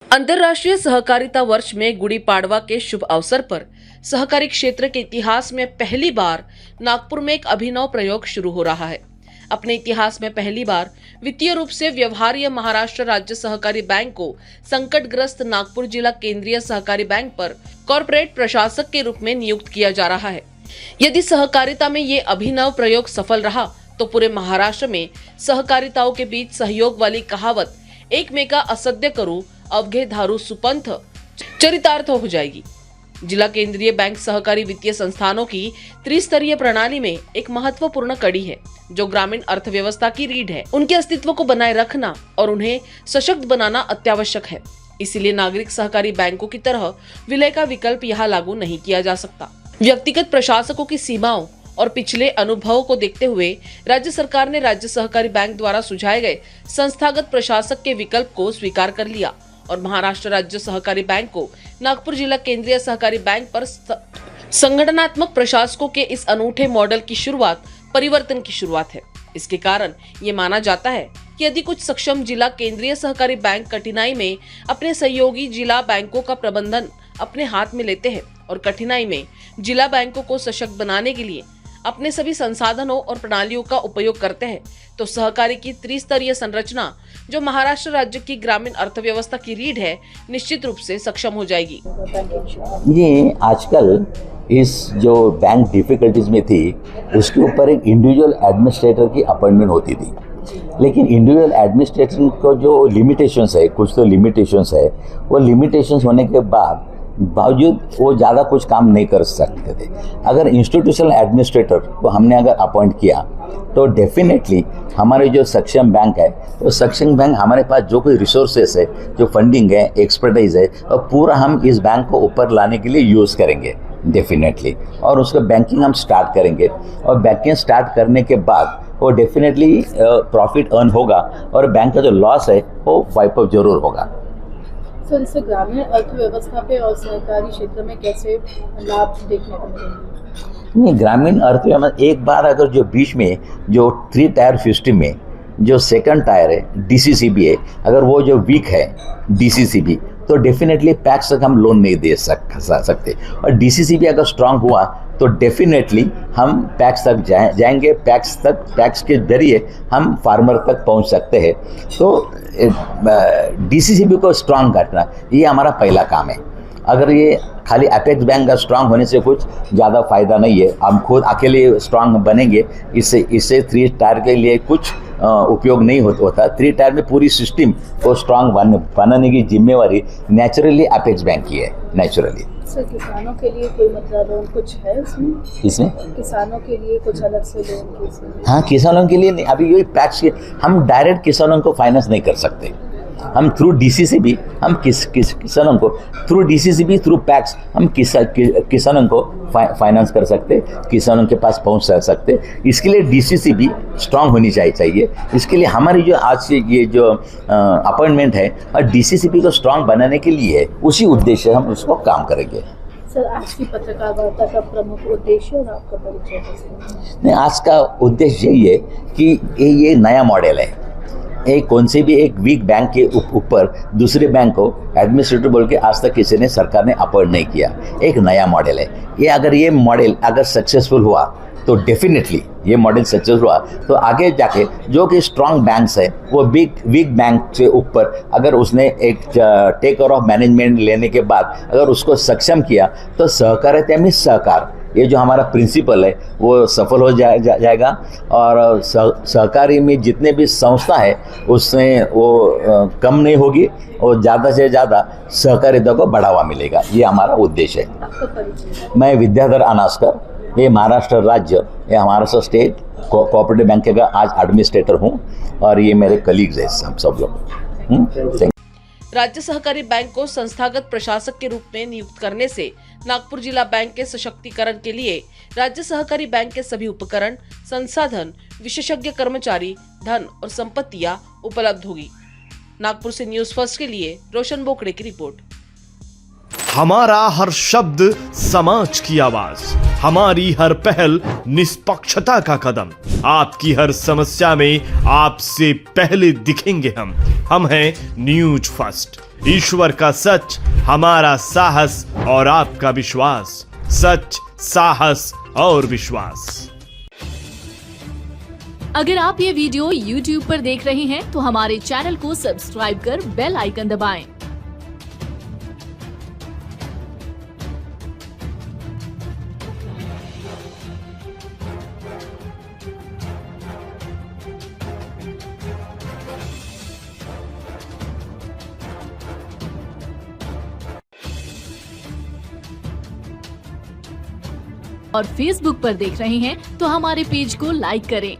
अंतर्राष्ट्रीय सहकारिता वर्ष में गुड़ी पाड़वा के शुभ अवसर पर सहकारी क्षेत्र के इतिहास में पहली बार नागपुर में एक अभिनव प्रयोग शुरू हो रहा है। अपने इतिहास में पहली बार वित्तीय रूप से व्यवहार्य महाराष्ट्र राज्य सहकारी बैंक को संकटग्रस्त नागपुर जिला केंद्रीय सहकारी बैंक पर कॉर्पोरेट प्रशासक के रूप में नियुक्त किया जा रहा है। यदि सहकारिता में ये अभिनव प्रयोग सफल रहा तो पूरे महाराष्ट्र में सहकारिताओं के बीच सहयोग वाली कहावत एक मेका असद्य करू अवघे धारू सुपंथ चरितार्थ हो जाएगी। जिला केंद्रीय बैंक सहकारी वित्तीय संस्थानों की त्रिस्तरीय प्रणाली में एक महत्वपूर्ण कड़ी है जो ग्रामीण अर्थव्यवस्था की रीढ़ है। उनके अस्तित्व को बनाए रखना और उन्हें सशक्त बनाना अत्यावश्यक है। इसीलिए नागरिक सहकारी बैंकों की तरह विलय का विकल्प यहाँ लागू नहीं किया जा सकता। व्यक्तिगत प्रशासकों की सीमाओं और पिछले अनुभवों को देखते हुए राज्य सरकार ने राज्य सहकारी बैंक द्वारा सुझाए गए संस्थागत प्रशासक के विकल्प को स्वीकार कर लिया और महाराष्ट्र राज्य सहकारी बैंक को नागपुर जिला केंद्रीय सहकारी बैंक पर संगठनात्मक प्रशासकों के इस अनूठे मॉडल की शुरुआत परिवर्तन की शुरुआत है। इसके कारण ये माना जाता है कि यदि कुछ सक्षम जिला केंद्रीय सहकारी बैंक कठिनाई में अपने सहयोगी जिला बैंकों का प्रबंधन अपने हाथ में लेते हैं और कठिनाई में जिला बैंकों को सशक्त बनाने के लिए अपने सभी संसाधनों और प्रणालियों का उपयोग करते हैं तो सहकारी की त्रिस्तरीय संरचना जो महाराष्ट्र राज्य की ग्रामीण अर्थव्यवस्था की रीढ़ है निश्चित रूप से सक्षम हो जाएगी। ये आजकल इस जो बैंक डिफिकल्टीज में थी उसके ऊपर एक इंडिविजुअल एडमिनिस्ट्रेटर की अपॉइंटमेंट होती थी, लेकिन इंडिविजुअल एडमिनिस्ट्रेटर को जो लिमिटेशंस है, कुछ तो लिमिटेशंस है, वो लिमिटेशंस होने के बावजूद वो ज़्यादा कुछ काम नहीं कर सकते थे। अगर इंस्टीट्यूशनल एडमिनिस्ट्रेटर को हमने अगर अपॉइंट किया तो डेफिनेटली हमारे जो सक्षम बैंक है वो सक्षम बैंक हमारे पास जो कोई रिसोर्सेस है, जो फंडिंग है, एक्सपर्टाइज है, और पूरा हम इस बैंक को ऊपर लाने के लिए यूज़ करेंगे डेफिनेटली। और उसका बैंकिंग हम स्टार्ट करेंगे और बैंकिंग स्टार्ट करने के बाद वो डेफिनेटली प्रॉफिट अर्न होगा और बैंक का जो लॉस है वो वाइप आउट जरूर होगा। सर, इससे ग्रामीण अर्थव्यवस्था पे और सहकारी क्षेत्र में कैसे लाभ देखने को मिलेंगे? नहीं, ग्रामीण अर्थव्यवस्था एक बार अगर जो बीच में जो 3 टायर सिस्टम में जो सेकंड टायर है डीसीसीबी है, अगर वो जो वीक है डीसीसीबी तो डेफिनेटली पैक्स तक हम लोन नहीं दे सकते और डीसीसीबी अगर स्ट्रांग हुआ तो डेफिनेटली हम पैक्स तक जाएंगे, पैक्स के जरिए हम फार्मर तक पहुंच सकते हैं। तो डीसीसीबी को स्ट्रांग करना ये हमारा पहला काम है। अगर ये खाली अपेक्स बैंक का स्ट्रांग होने से कुछ ज़्यादा फायदा नहीं है, हम खुद अकेले स्ट्रांग बनेंगे इससे 3 टायर के लिए कुछ उपयोग नहीं होता। 3 टायर में पूरी सिस्टम को स्ट्रांग बनाने की जिम्मेवारी नेचुरली अपेक्स बैंक की है। नेचुरली सर, किसानों के लिए कोई मतलब लोन कुछ है इसमें? किसानों के लिए कुछ अलग से लोन? हाँ, किसानों के लिए नहीं। अभी यही पैक्स हम डायरेक्ट किसानों को फाइनेंस नहीं कर सकते। हम थ्रू डीसीसीबी हम किसानों को थ्रू डीसीसीबी थ्रू पैक्स हम किसानों को फाइनेंस कर सकते, किसानों के पास पहुंच सकते। इसके लिए डीसीसीबी स्ट्रांग होनी चाहिए। इसके लिए हमारी जो आज से ये जो अपॉइंटमेंट है और डीसीसीबी को स्ट्रांग बनाने के लिए है, उसी उद्देश्य हम उसको काम करेंगे। सर, आज की पत्रकार वार्ता का प्रमुख उद्देश्य और आपका परिचय? नहीं, आज का उद्देश्य यही है कि ये नया मॉडल है। एक कौन से भी एक वीक बैंक के ऊपर दूसरे बैंक को एडमिनिस्ट्रेटर बोल के आज तक किसी ने सरकार ने अपॉइंट नहीं किया। एक नया मॉडल है ये। अगर ये मॉडल अगर सक्सेसफुल हुआ तो डेफिनेटली ये मॉडल सक्सेसफुल हुआ तो आगे जाके जो कि स्ट्रांग बैंक्स है वो वीक बैंक से ऊपर अगर उसने एक टेक ओवर ऑफ मैनेजमेंट लेने के बाद अगर उसको सक्षम किया तो सहकारिता में सहकार ये जो हमारा प्रिंसिपल है वो सफल हो जाएगा और सहकारी में जितने भी संस्था है उसमें वो कम नहीं होगी और ज़्यादा से ज़्यादा सहकारिता को बढ़ावा मिलेगा। ये हमारा उद्देश्य है। मैं विद्याधर अनास्कर, ये महाराष्ट्र राज्य, ये महाराष्ट्र स्टेट कोऑपरेटिव बैंक का आज एडमिनिस्ट्रेटर हूँ और ये मेरे कलीग्स हैं सब लोग। राज्य सहकारी बैंक को संस्थागत प्रशासक के रूप में नियुक्त करने से नागपुर जिला बैंक के सशक्तिकरण के लिए राज्य सहकारी बैंक के सभी उपकरण, संसाधन, विशेषज्ञ कर्मचारी, धन और संपत्तियां उपलब्ध होगी। नागपुर से न्यूज़ फर्स्ट के लिए रोशन बोकड़े की रिपोर्ट। हमारा हर शब्द समाज की आवाज, हमारी हर पहल निष्पक्षता का कदम। आपकी हर समस्या में आपसे पहले दिखेंगे हम हैं न्यूज़ फर्स्ट। ईश्वर का सच, हमारा साहस और आपका विश्वास। सच, साहस और विश्वास। अगर आप ये वीडियो YouTube पर देख रहे हैं तो हमारे चैनल को सब्सक्राइब कर बेल आइकन दबाएं। और Facebook पर देख रहे हैं तो हमारे पेज को लाइक करें